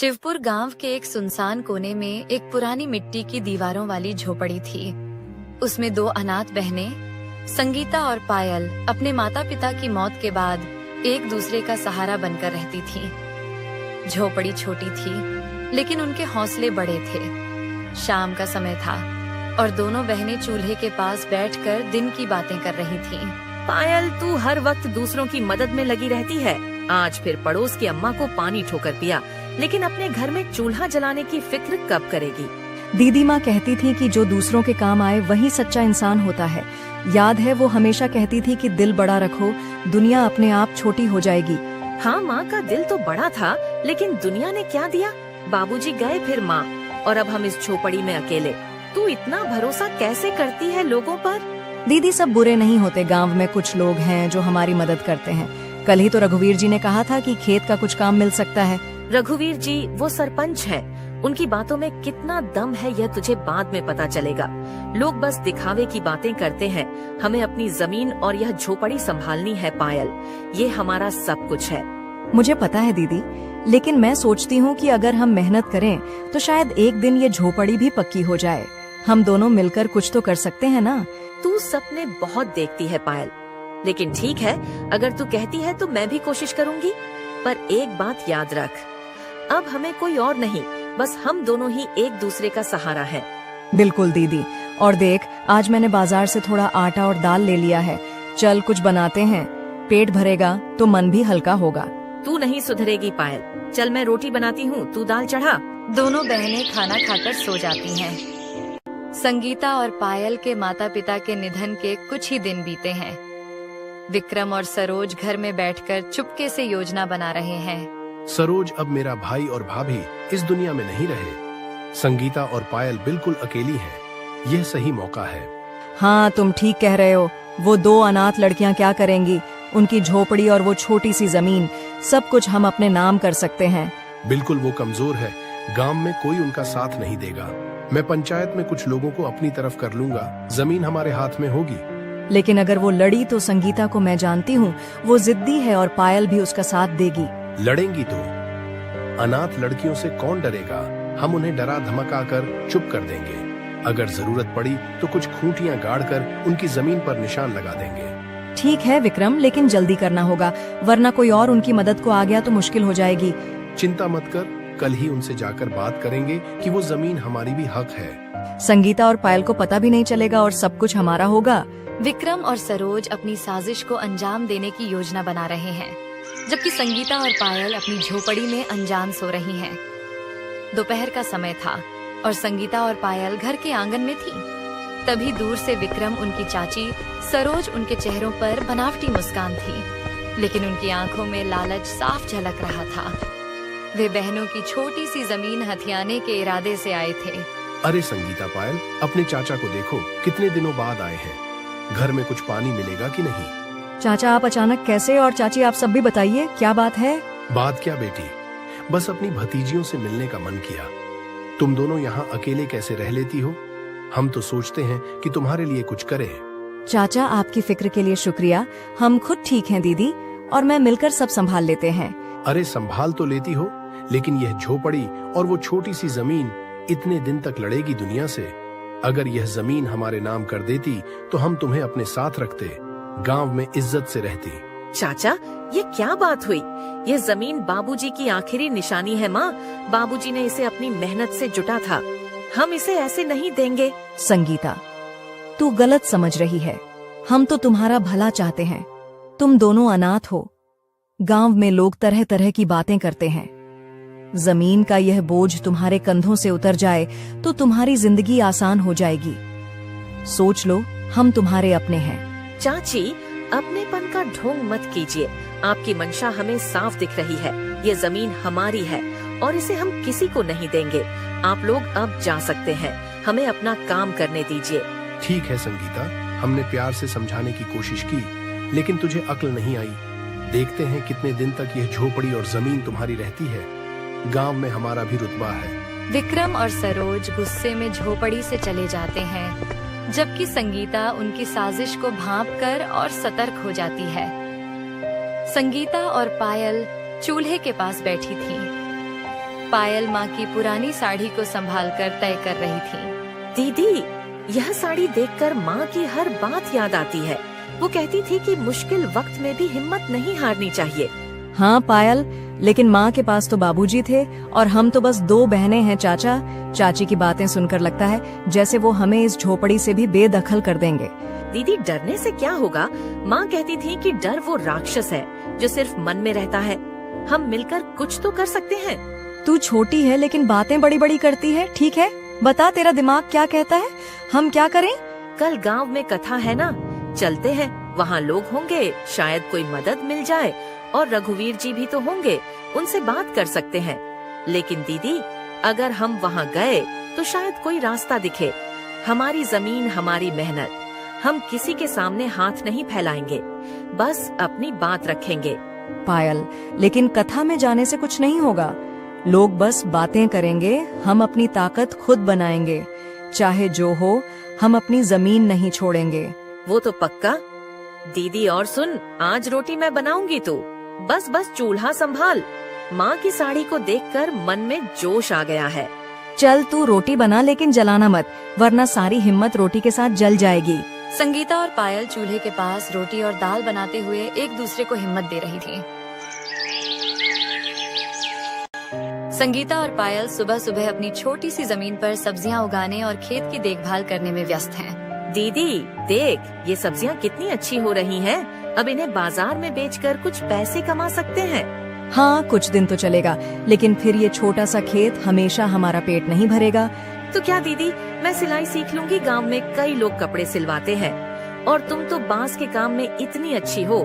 शिवपुर गांव के एक सुनसान कोने में एक पुरानी मिट्टी की दीवारों वाली झोपड़ी थी। उसमें दो अनाथ बहनें संगीता और पायल अपने माता पिता की मौत के बाद एक दूसरे का सहारा बनकर रहती थीं। झोपड़ी छोटी थी लेकिन उनके हौसले बड़े थे। शाम का समय था और दोनों बहनें चूल्हे के पास बैठकर दिन की बातें कर रही थीं। पायल, तू हर वक्त दूसरों की मदद में लगी रहती है। आज फिर पड़ोस की अम्मा को पानी ठोकर पिया, लेकिन अपने घर में चूल्हा जलाने की फिक्र कब करेगी? दीदी माँ कहती थी कि जो दूसरों के काम आए वही सच्चा इंसान होता है। याद है वो हमेशा कहती थी कि दिल बड़ा रखो, दुनिया अपने आप छोटी हो जाएगी। हाँ, माँ का दिल तो बड़ा था, लेकिन दुनिया ने क्या दिया? बाबूजी गए, फिर माँ, और अब हम इस झोपड़ी में अकेले। तू इतना भरोसा कैसे करती है लोगों पर? दीदी, सब बुरे नहीं होते। गांव में कुछ लोग हैं जो हमारी मदद करते हैं। कल ही तो रघुवीर जी ने कहा था कि खेत का कुछ काम मिल सकता है। रघुवीर जी वो सरपंच हैं। उनकी बातों में कितना दम है यह तुझे बाद में पता चलेगा। लोग बस दिखावे की बातें करते हैं। हमें अपनी जमीन और यह झोपड़ी संभालनी है पायल। ये हमारा सब कुछ है। मुझे पता है दीदी, लेकिन मैं सोचती हूँ कि अगर हम मेहनत करें तो शायद एक दिन ये झोपड़ी भी पक्की हो जाए। हम दोनों मिलकर कुछ तो कर सकते हैं ना? तू सपने बहुत देखती है पायल, लेकिन ठीक है, अगर तू कहती है तो मैं भी कोशिश करूँगी। पर एक बात याद रख, अब हमें कोई और नहीं, बस हम दोनों ही एक दूसरे का सहारा है। बिल्कुल दीदी, और देख, आज मैंने बाजार से थोड़ा आटा और दाल ले लिया है। चल कुछ बनाते हैं, पेट भरेगा तो मन भी हल्का होगा। तू नहीं सुधरेगी पायल। चल मैं रोटी बनाती हूँ, तू दाल चढ़ा। दोनों बहनें खाना खाकर सो जाती हैं। संगीता और पायल के माता पिता के निधन के कुछ ही दिन बीते हैं। विक्रम और सरोज घर में बैठकर चुपके से योजना बना रहे हैं। सरोज, अब मेरा भाई और भाभी इस दुनिया में नहीं रहे। संगीता और पायल बिल्कुल अकेली हैं। यह सही मौका है। हाँ, तुम ठीक कह रहे हो। वो दो अनाथ लड़कियां क्या करेंगी? उनकी झोपड़ी और वो छोटी सी जमीन, सब कुछ हम अपने नाम कर सकते हैं। बिल्कुल, वो कमजोर है। गांव में कोई उनका साथ नहीं देगा। मैं पंचायत में कुछ लोगों को अपनी तरफ कर लूंगा। जमीन हमारे हाथ में होगी। लेकिन अगर वो लड़ी तो संगीता को मैं जानती हूँ, वो जिद्दी है और पायल भी उसका साथ देगी। लड़ेंगी तो अनाथ लड़कियों से कौन डरेगा? हम उन्हें डरा धमका कर चुप कर देंगे। अगर जरूरत पड़ी तो कुछ खूंटियां गाड़कर उनकी जमीन पर निशान लगा देंगे। ठीक है विक्रम, लेकिन जल्दी करना होगा, वरना कोई और उनकी मदद को आ गया तो मुश्किल हो जाएगी। चिंता मत कर, कल ही उनसे जाकर बात करेंगे कि वो जमीन हमारी भी हक है। संगीता और पायल को पता भी नहीं चलेगा और सब कुछ हमारा होगा। विक्रम और सरोज अपनी साजिश को अंजाम देने की योजना बना रहे हैं, जबकि संगीता और पायल अपनी झोपड़ी में अनजान सो रही हैं। दोपहर का समय था और संगीता और पायल घर के आंगन में थी। तभी दूर से विक्रम, उनकी चाची सरोज, उनके चेहरों पर बनावटी मुस्कान थी, लेकिन उनकी आंखों में लालच साफ झलक रहा था। वे बहनों की छोटी सी जमीन हथियाने के इरादे से आए थे। अरे संगीता, पायल, अपने चाचा को देखो, कितने दिनों बाद आए हैं। घर में कुछ पानी मिलेगा कि नहीं? चाचा आप अचानक कैसे? और चाची आप सब भी बताइए, क्या बात है? बात क्या बेटी, बस अपनी भतीजियों से मिलने का मन किया। तुम दोनों यहाँ अकेले कैसे रह लेती हो? हम तो सोचते हैं कि तुम्हारे लिए कुछ करें। चाचा, आपकी फिक्र के लिए शुक्रिया। हम खुद ठीक हैं दीदी, और मैं मिलकर सब संभाल लेते हैं। अरे संभाल तो लेती हो, लेकिन यह झोपड़ी और वो छोटी सी जमीन इतने दिन तक लड़ेगी दुनिया से। अगर यह जमीन हमारे नाम कर देती तो हम तुम्हें अपने साथ रखते, गांव में इज्जत से रहती। चाचा, ये क्या बात हुई? ये जमीन बाबूजी की आखिरी निशानी है माँ। बाबूजी ने इसे अपनी मेहनत से जुटा था। हम इसे ऐसे नहीं देंगे। संगीता, तू गलत समझ रही है। हम तो तुम्हारा भला चाहते हैं। तुम दोनों अनाथ हो। गांव में लोग तरह तरह की बातें करते हैं। जमीन का यह बोझ तुम्हारे कंधों से उतर जाए तो तुम्हारी जिंदगी आसान हो जाएगी। सोच लो, हम तुम्हारे अपने हैं। चाची, अपनेपन का ढोंग मत कीजिए। आपकी मंशा हमें साफ दिख रही है। ये जमीन हमारी है और इसे हम किसी को नहीं देंगे। आप लोग अब जा सकते हैं। हमें अपना काम करने दीजिए। ठीक है संगीता, हमने प्यार से समझाने की कोशिश की, लेकिन तुझे अक्ल नहीं आई। देखते हैं कितने दिन तक यह झोपड़ी और जमीन तुम्हारी रहती है। गांव में हमारा भी रुतबा है। विक्रम और सरोज गुस्से में झोपड़ी से चले जाते हैं, जबकि संगीता उनकी साजिश को भांपकर और सतर्क हो जाती है। संगीता और पायल चूल्हे के पास बैठी थीं। पायल माँ की पुरानी साड़ी को संभालकर तय कर रही थी। दीदी, यह साड़ी देखकर माँ की हर बात याद आती है। वो कहती थी कि मुश्किल वक्त में भी हिम्मत नहीं हारनी चाहिए। हाँ पायल, लेकिन माँ के पास तो बाबूजी थे और हम तो बस 2 बहनें हैं चाचा। चाची की बातें सुनकर लगता है जैसे वो हमें इस झोपड़ी से भी बेदखल कर देंगे। दीदी, डरने से क्या होगा? माँ कहती थी कि डर वो राक्षस है जो सिर्फ मन में रहता है। हम मिलकर कुछ तो कर सकते हैं। तू छोटी है लेकिन बातें बड़ी बड़ी करती है। ठीक है, बता तेरा दिमाग क्या कहता है, हम क्या करें? कल गांव में कथा है ना, चलते हैं। वहाँ लोग होंगे, शायद कोई मदद मिल जाए। और रघुवीर जी भी तो होंगे, उनसे बात कर सकते हैं। लेकिन दीदी, अगर हम वहाँ गए तो शायद कोई रास्ता दिखे। हमारी जमीन, हमारी मेहनत, हम किसी के सामने हाथ नहीं फैलाएंगे, बस अपनी बात रखेंगे। पायल, लेकिन कथा में जाने से कुछ नहीं होगा। लोग बस बातें करेंगे, हम अपनी ताकत खुद बनाएंगे। चाहे जो हो, हम अपनी जमीन नहीं छोड़ेंगे। वो तो पक्का। दीदी, और सुन, आज रोटी मैं बनाऊंगी, तो बस चूल्हा संभाल। माँ की साड़ी को देखकर मन में जोश आ गया है। चल तू रोटी बना, लेकिन जलाना मत, वरना सारी हिम्मत रोटी के साथ जल जाएगी। संगीता और पायल चूल्हे के पास रोटी और दाल बनाते हुए एक दूसरे को हिम्मत दे रही थी। संगीता और पायल सुबह सुबह अपनी छोटी सी जमीन पर सब्जियां उगाने और खेत की देखभाल करने में व्यस्त हैं। दीदी देख, ये सब्जियां कितनी अच्छी हो रही हैं। अब इन्हें बाजार में बेचकर कुछ पैसे कमा सकते हैं। हाँ, कुछ दिन तो चलेगा, लेकिन फिर ये छोटा सा खेत हमेशा हमारा पेट नहीं भरेगा। तो क्या दीदी, मैं सिलाई सीख लूंगी। गांव में कई लोग कपड़े सिलवाते हैं और तुम तो बांस के काम में इतनी अच्छी हो।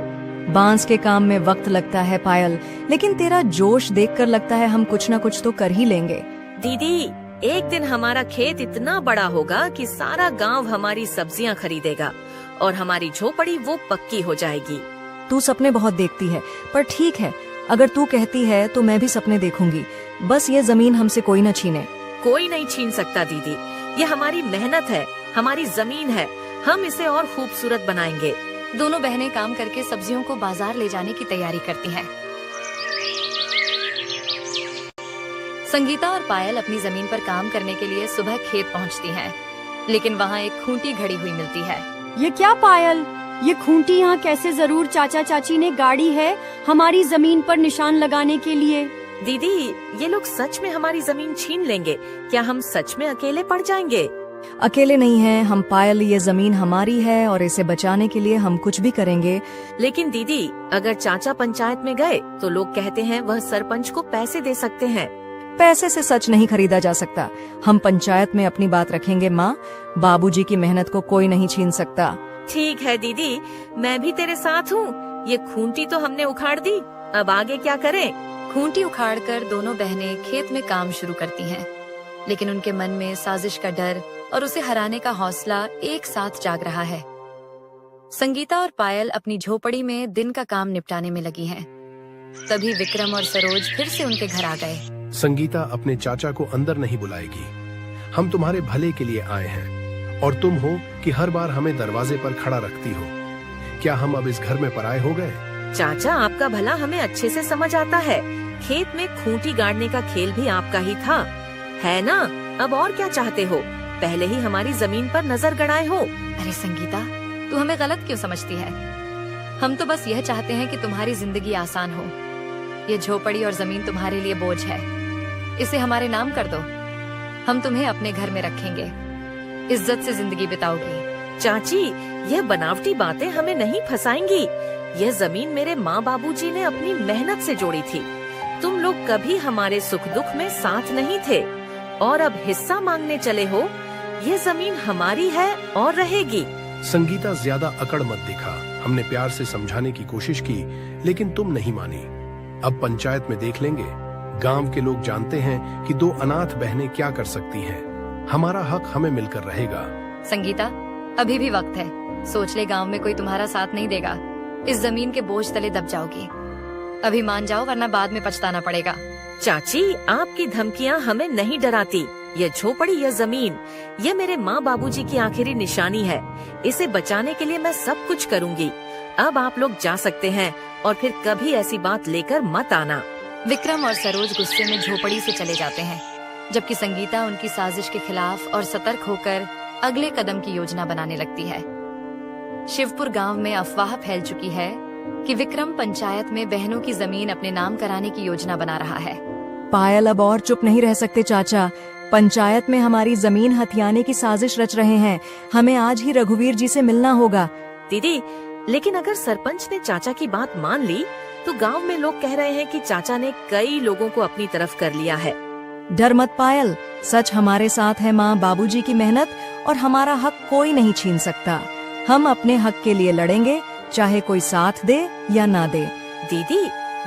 बांस के काम में वक्त लगता है पायल, लेकिन तेरा जोश देखकर लगता है हम कुछ न कुछ तो कर ही लेंगे। दीदी, एक दिन हमारा खेत इतना बड़ा होगा कि सारा गांव हमारी सब्जियां खरीदेगा और हमारी झोपड़ी वो पक्की हो जाएगी। तू सपने बहुत देखती है, पर ठीक है, अगर तू कहती है तो मैं भी सपने देखूंगी। बस ये जमीन हमसे कोई न छीने। कोई नहीं छीन सकता दीदी, ये हमारी मेहनत है, हमारी जमीन है। हम इसे और खूबसूरत बनाएंगे। दोनों बहनें काम करके सब्जियों को बाजार ले जाने की तैयारी करती हैं। संगीता और पायल अपनी जमीन पर काम करने के लिए सुबह खेत पहुंचती हैं, लेकिन वहां एक खूंटी घड़ी हुई मिलती है। ये क्या पायल, ये खूंटी यहाँ कैसे? जरूर चाचा चाची ने गाड़ी है हमारी जमीन पर निशान लगाने के लिए। दीदी, ये लोग सच में हमारी जमीन छीन लेंगे? क्या हम सच में अकेले पड़ जाएंगे? अकेले नहीं हैं हम पायल, ये जमीन हमारी है और इसे बचाने के लिए हम कुछ भी करेंगे। लेकिन दीदी, अगर चाचा पंचायत में गए तो लोग कहते हैं वह सरपंच को पैसे दे सकते हैं। पैसे से सच नहीं खरीदा जा सकता। हम पंचायत में अपनी बात रखेंगे माँ, बाबूजी की मेहनत को कोई नहीं छीन सकता। ठीक है दीदी, मैं भी तेरे साथ हूँ। ये खूंटी तो हमने उखाड़ दी, अब आगे क्या करें? खूंटी उखाड़कर दोनों बहनें खेत में काम शुरू करती हैं, लेकिन उनके मन में साजिश का डर और उसे हराने का हौसला एक साथ जाग रहा है। संगीता और पायल अपनी झोपड़ी में दिन का काम निपटाने में लगी हैं। तभी विक्रम और सरोज फिर से उनके घर आ गए। संगीता अपने चाचा को अंदर नहीं बुलाएगी। हम तुम्हारे भले के लिए आए हैं और तुम हो कि हर बार हमें दरवाजे पर खड़ा रखती हो। क्या हम अब इस घर में पराये हो गए? चाचा, आपका भला हमें अच्छे से समझ आता है। खेत में खूंटी गाड़ने का खेल भी आपका ही था, है ना? अब और क्या चाहते हो? पहले ही हमारी जमीन पर नजर गड़ाए हो। अरे संगीता, तू हमें गलत क्यों समझती है? हम तो बस यह चाहते हैं कि तुम्हारी जिंदगी आसान हो। ये झोपड़ी और जमीन तुम्हारे लिए बोझ है, इसे हमारे नाम कर दो। हम तुम्हें अपने घर में रखेंगे, इज्जत से जिंदगी बिताओगी। चाची, यह बनावटी बातें हमें नहीं फंसाएंगी। यह जमीन मेरे माँ बाबूजी ने अपनी मेहनत से जोड़ी थी। तुम लोग कभी हमारे सुख दुख में साथ नहीं थे और अब हिस्सा मांगने चले हो। ये जमीन हमारी है और रहेगी। संगीता, ज्यादा अकड़ मत दिखा। हमने प्यार से समझाने की कोशिश की, लेकिन तुम नहीं मानी। अब पंचायत में देख लेंगे। गांव के लोग जानते हैं कि 2 अनाथ बहनें क्या कर सकती हैं। हमारा हक हमें मिलकर रहेगा। संगीता, अभी भी वक्त है। सोच ले, गांव में कोई तुम्हारा साथ नहीं देगा। इस जमीन के बोझ तले दब जाओगी। अभी मान जाओ, वरना बाद में पछताना पड़ेगा। चाची, आपकी धमकियाँ हमें नहीं डराती। ये झोपड़ी, ये जमीन, ये मेरे माँ बाबूजी की आखिरी निशानी है। इसे बचाने के लिए मैं सब कुछ करूँगी। अब आप लोग जा सकते हैं और फिर कभी ऐसी बात लेकर मत आना। विक्रम और सरोज गुस्से में झोपड़ी से चले जाते हैं, जबकि संगीता उनकी साजिश के खिलाफ और सतर्क होकर अगले कदम की योजना बनाने लगती है। शिवपुर गांव में अफवाह फैल चुकी है कि विक्रम पंचायत में बहनों की जमीन अपने नाम कराने की योजना बना रहा है। पायल अब और चुप नहीं रह सकते चाचा। पंचायत में हमारी जमीन हथियाने की साजिश रच रहे हैं। हमें आज ही रघुवीर जी से मिलना होगा। दीदी, लेकिन अगर सरपंच ने चाचा की बात मान ली तो गांव में लोग कह रहे हैं कि चाचा ने कई लोगों को अपनी तरफ कर लिया है। डर मत पायल, सच हमारे साथ है। माँ बाबूजी की मेहनत और हमारा हक कोई नहीं छीन सकता। हम अपने हक के लिए लड़ेंगे, चाहे कोई साथ दे या ना दे। दीदी,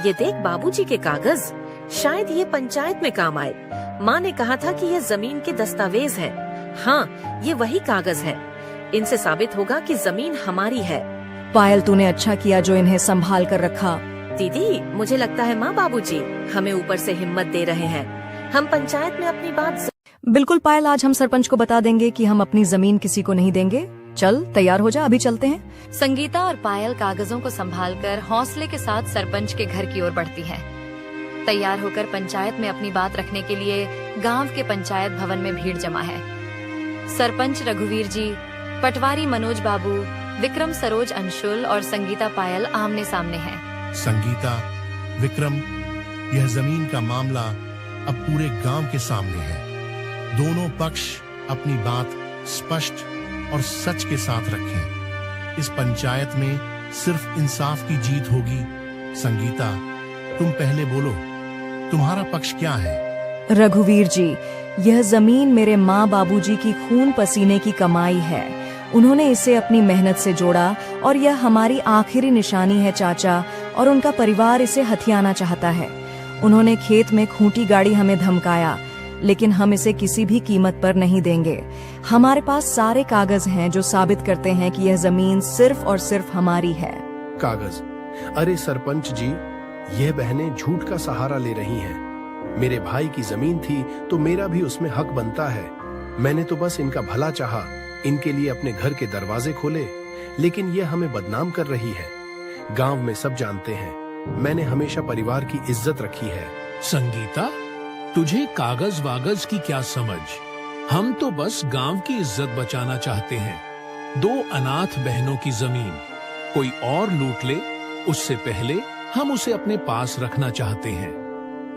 ये देख बाबूजी के कागज, शायद ये पंचायत में काम आए। माँ ने कहा था कि ये जमीन के दस्तावेज हैं। हाँ, ये वही कागज है। इनसे साबित होगा कि जमीन हमारी है। पायल, तूने अच्छा किया जो इन्हें संभाल कर रखा। दीदी, मुझे लगता है माँ बाबूजी हमें ऊपर से हिम्मत दे रहे हैं। हम पंचायत में अपनी बात बिल्कुल पायल, आज हम सरपंच को बता देंगे कि हम अपनी जमीन किसी को नहीं देंगे। चल तैयार हो जा, अभी चलते हैं। संगीता और पायल कागजों को संभालकर हौसले के साथ सरपंच के घर की ओर बढ़ती हैं। तैयार होकर पंचायत में अपनी बात रखने के लिए गांव के पंचायत भवन में भीड़ जमा है। सरपंच रघुवीर जी, पटवारी मनोज बाबू, विक्रम, सरोज, अंशुल और संगीता पायल आमने सामने हैं। संगीता, विक्रम, यह जमीन का मामला अब पूरे गांव के सामने है। दोनों पक्ष अपनी बात स्पष्ट और सच के साथ रखें। इस पंचायत में सिर्फ इंसाफ की जीत होगी। संगीता, तुम पहले बोलो, तुम्हारा पक्ष क्या है? रघुवीर जी, यह जमीन मेरे माँ बाबूजी की खून पसीने की कमाई है। उन्होंने इसे अपनी मेहनत से जोड़ा और यह हमारी आखिरी निशानी है चाचा। और उनका परिवार इसे हथियाना चाहता है। उन्होंने खेत में खूंटी गाड़ी हमें धमकाया, लेकिन हम इसे किसी भी कीमत पर नहीं देंगे। हमारे पास सारे कागज हैं जो साबित करते हैं कि यह जमीन सिर्फ और सिर्फ हमारी है। कागज? अरे सरपंच जी, यह बहनें झूठ का सहारा ले रही हैं। मेरे भाई की जमीन थी तो मेरा भी उसमें हक बनता है। मैंने तो बस इनका भला चाहा, इनके लिए अपने घर के दरवाजे खोले, लेकिन यह हमें बदनाम कर रही है। गांव में सब जानते हैं, मैंने हमेशा परिवार की इज्जत रखी है। संगीता, तुझे कागज वागज की क्या समझ? हम तो बस गांव की इज्जत बचाना चाहते हैं। 2 अनाथ बहनों की जमीन कोई और लूट ले, उससे पहले हम उसे अपने पास रखना चाहते हैं।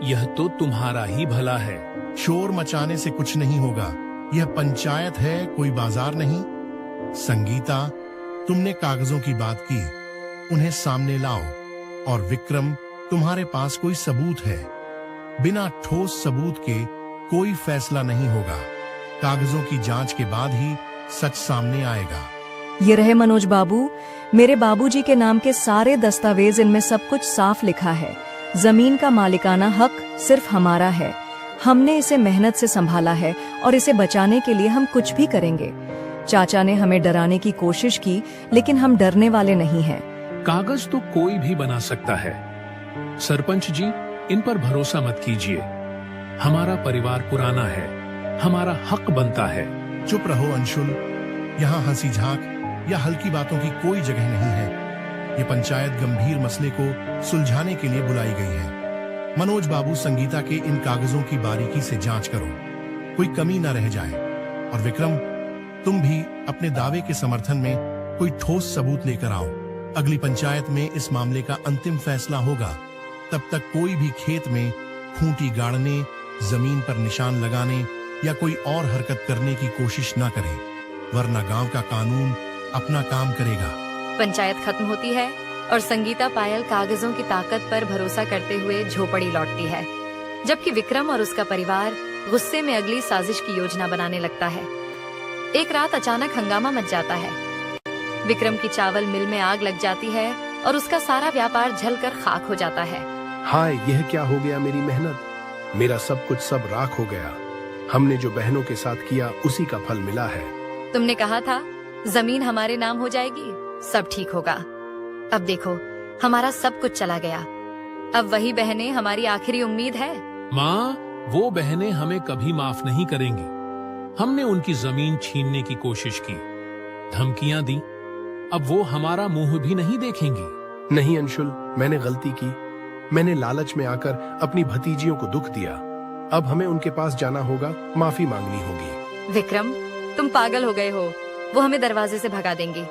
यह तो तुम्हारा ही भला है। शोर मचाने से कुछ नहीं होगा। यह पंचायत है, कोई बाजार नहीं। संगीता, तुमने कागजों की बात की, उन्हें सामने लाओ। और विक्रम, तुम्हारे पास कोई सबूत है? बिना ठोस सबूत के कोई फैसला नहीं होगा। कागजों की जांच के बाद ही सच सामने आएगा। ये रहे मनोज बाबू, मेरे बाबूजी के नाम के सारे दस्तावेज, इनमें सब कुछ साफ लिखा है। जमीन का मालिकाना हक सिर्फ हमारा है। हमने इसे मेहनत से संभाला है और इसे बचाने के लिए हम कुछ भी करेंगे। चाचा ने हमें डराने की कोशिश की, लेकिन हम डरने वाले नहीं हैं। कागज तो कोई भी बना सकता है। सरपंच जी, इन पर भरोसा मत कीजिए। हमारा परिवार पुराना है, हमारा हक बनता है। चुप रहो अंशुल, यहाँ हंसी झांक या हल्की बातों की कोई जगह नहीं है। ये पंचायत गंभीर मसले को सुलझाने के लिए बुलाई गई है। मनोज बाबू, संगीता के इन कागजों की बारीकी से जांच करो, कोई कमी न रह जाए। और विक्रम, तुम भी अपने दावे के समर्थन में कोई ठोस सबूत लेकर आओ। अगली पंचायत में इस मामले का अंतिम फैसला होगा। तब तक कोई भी खेत में खूंटी गाड़ने, जमीन पर निशान लगाने या कोई और हरकत करने की कोशिश न करे, वरना गांव का कानून अपना काम करेगा। पंचायत खत्म होती है और संगीता पायल कागजों की ताकत पर भरोसा करते हुए झोपड़ी लौटती है, जबकि विक्रम और उसका परिवार गुस्से में अगली साजिश की योजना बनाने लगता है। एक रात अचानक हंगामा मच जाता है। विक्रम की चावल मिल में आग लग जाती है और उसका सारा व्यापार जलकर खाक हो जाता है। हाय, यह क्या हो गया? मेरी मेहनत, मेरा सब कुछ सब राख हो गया। हमने जो बहनों के साथ किया उसी का फल मिला है। तुमने कहा था जमीन हमारे नाम हो जाएगी, सब ठीक होगा। अब देखो, हमारा सब कुछ चला गया। अब वही बहनें हमारी आखिरी उम्मीद है। माँ, वो बहनें हमें कभी माफ नहीं करेंगी। हमने उनकी जमीन छीनने की कोशिश की, धमकियां दी, अब वो हमारा मुंह भी नहीं देखेंगी। नहीं अंशुल, मैंने गलती की। मैंने लालच में आकर अपनी भतीजियों को दुख दिया। अब हमें उनके पास जाना होगा, माफी मांगनी होगी। विक्रम, तुम पागल हो गए हो। वो हमें दरवाजे से भगा देंगी।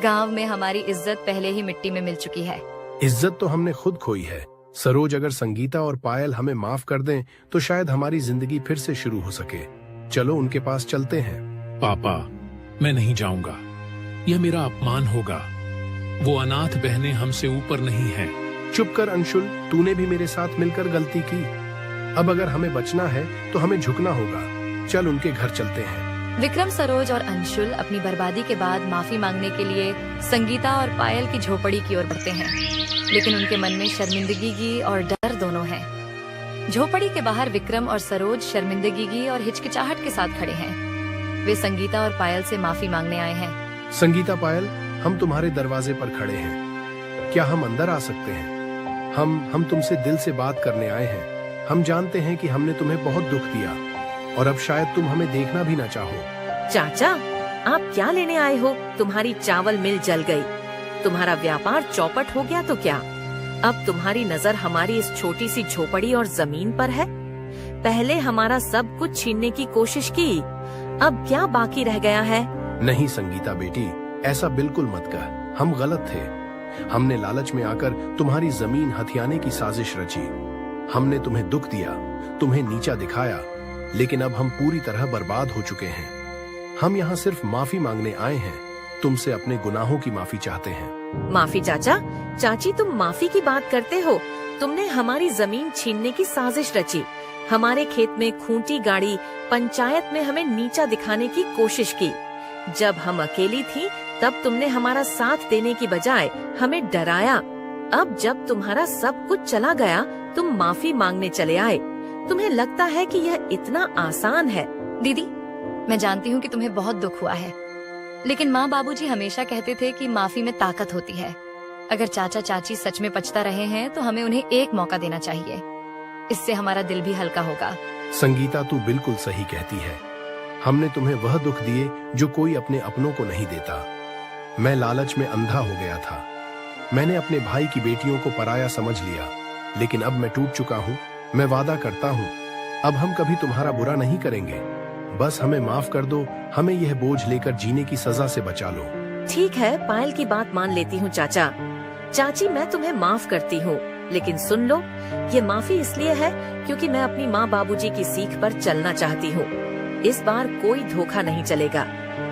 गांव में हमारी इज्जत पहले ही मिट्टी में मिल चुकी है। इज्जत तो हमने खुद खोई है। सरोज, अगर संगीता और पायल हमें माफ कर दें तो शायद हमारी जिंदगी फिर से शुरू हो सके। चलो उनके पास चलते हैं। पापा, मैं नहीं जाऊंगा। यह मेरा अपमान होगा। वो अनाथ बहनें हमसे ऊपर नहीं हैं। चुप कर अंशुल, तूने भी मेरे साथ मिलकर गलती की। अब अगर हमें बचना है तो हमें झुकना होगा। चल उनके घर चलते हैं। विक्रम, सरोज और अंशुल अपनी बर्बादी के बाद माफी मांगने के लिए संगीता और पायल की झोपड़ी की ओर बढ़ते हैं, लेकिन उनके मन में शर्मिंदगी और डर दोनों है। झोपड़ी के बाहर विक्रम और सरोज शर्मिंदगी और हिचकिचाहट के साथ खड़े हैं। वे संगीता और पायल से माफी मांगने आए हैं। संगीता, पायल, हम तुम्हारे दरवाजे पर खड़े हैं। क्या हम अंदर आ सकते हैं? हम तुमसे दिल से बात करने आए हैं। हम जानते हैं कि हमने तुम्हें बहुत दुख दिया और अब शायद तुम हमें देखना भी ना चाहो। चाचा, आप क्या लेने आए हो? तुम्हारी चावल मिल जल गई, तुम्हारा व्यापार चौपट हो गया तो क्या? अब तुम्हारी नजर हमारी इस छोटी सी झोपड़ी और जमीन पर है। पहले हमारा सब कुछ छीनने की कोशिश की, अब क्या बाकी रह गया है? नहीं संगीता बेटी, ऐसा बिल्कुल मत कह। हम गलत थे। हमने लालच में आकर तुम्हारी जमीन हथियाने की साजिश रची। हमने तुम्हें दुख दिया, तुम्हें नीचा दिखाया, लेकिन अब हम पूरी तरह बर्बाद हो चुके हैं। हम यहाँ सिर्फ माफी मांगने आए हैं। तुमसे अपने गुनाहों की माफी चाहते हैं। माफी चाचा? चाची, तुम माफी की बात करते हो? तुमने हमारी जमीन छीनने की साजिश रची, हमारे खेत में खूंटी गाड़ी, पंचायत में हमें नीचा दिखाने की कोशिश की। जब हम अकेली थी तब तुमने हमारा साथ देने की बजाय हमें डराया। अब जब तुम्हारा सब कुछ चला गया, तुम माफी मांगने चले आए। तुम्हें लगता है कि यह इतना आसान है? दीदी, मैं जानती हूँ कि तुम्हें बहुत दुख हुआ है, लेकिन माँ बाबूजी हमेशा कहते थे कि माफी में ताकत होती है। अगर चाचा चाची सच में पछता रहे हैं तो हमें उन्हें एक मौका देना चाहिए। इससे हमारा दिल भी हल्का होगा। संगीता, तू बिल्कुल सही कहती है। हमने तुम्हें वह दुख दिए जो कोई अपने अपनों को नहीं देता। मैं लालच में अंधा हो गया था। मैंने अपने भाई की बेटियों को पराया समझ लिया, लेकिन अब मैं टूट चुका हूँ। मैं वादा करता हूँ, अब हम कभी तुम्हारा बुरा नहीं करेंगे। बस हमें माफ कर दो। हमें यह बोझ लेकर जीने की सजा से बचा लो। ठीक है, पायल की बात मान लेती हूँ चाचा। चाची, मैं तुम्हें माफ करती हूँ, लेकिन सुन लो, ये माफी इसलिए है क्योंकि मैं अपनी माँ बाबूजी की सीख पर चलना चाहती हूँ। इस बार कोई धोखा नहीं चलेगा।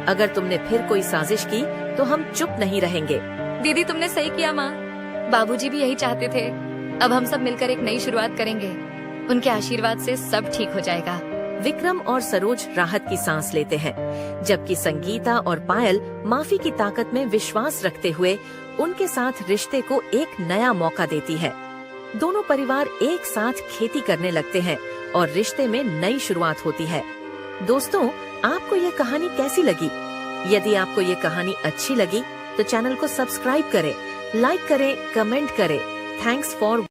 अगर तुमने फिर कोई साजिश की तो हम चुप नहीं रहेंगे। दीदी, तुमने सही किया माँ। बाबूजी भी यही चाहते थे। अब हम सब मिलकर एक नई शुरुआत करेंगे। उनके आशीर्वाद से सब ठीक हो जाएगा। विक्रम और सरोज राहत की सांस लेते हैं, जबकि संगीता और पायल माफी की ताकत में विश्वास रखते हुए उनके साथ रिश्ते को एक नया मौका देती है। दोनों परिवार एक साथ खेती करने लगते हैं और रिश्ते में नई शुरुआत होती है। दोस्तों, आपको ये कहानी कैसी लगी? यदि आपको ये कहानी अच्छी लगी तो चैनल को सब्सक्राइब करें, लाइक करें, कमेंट करें। Thanks for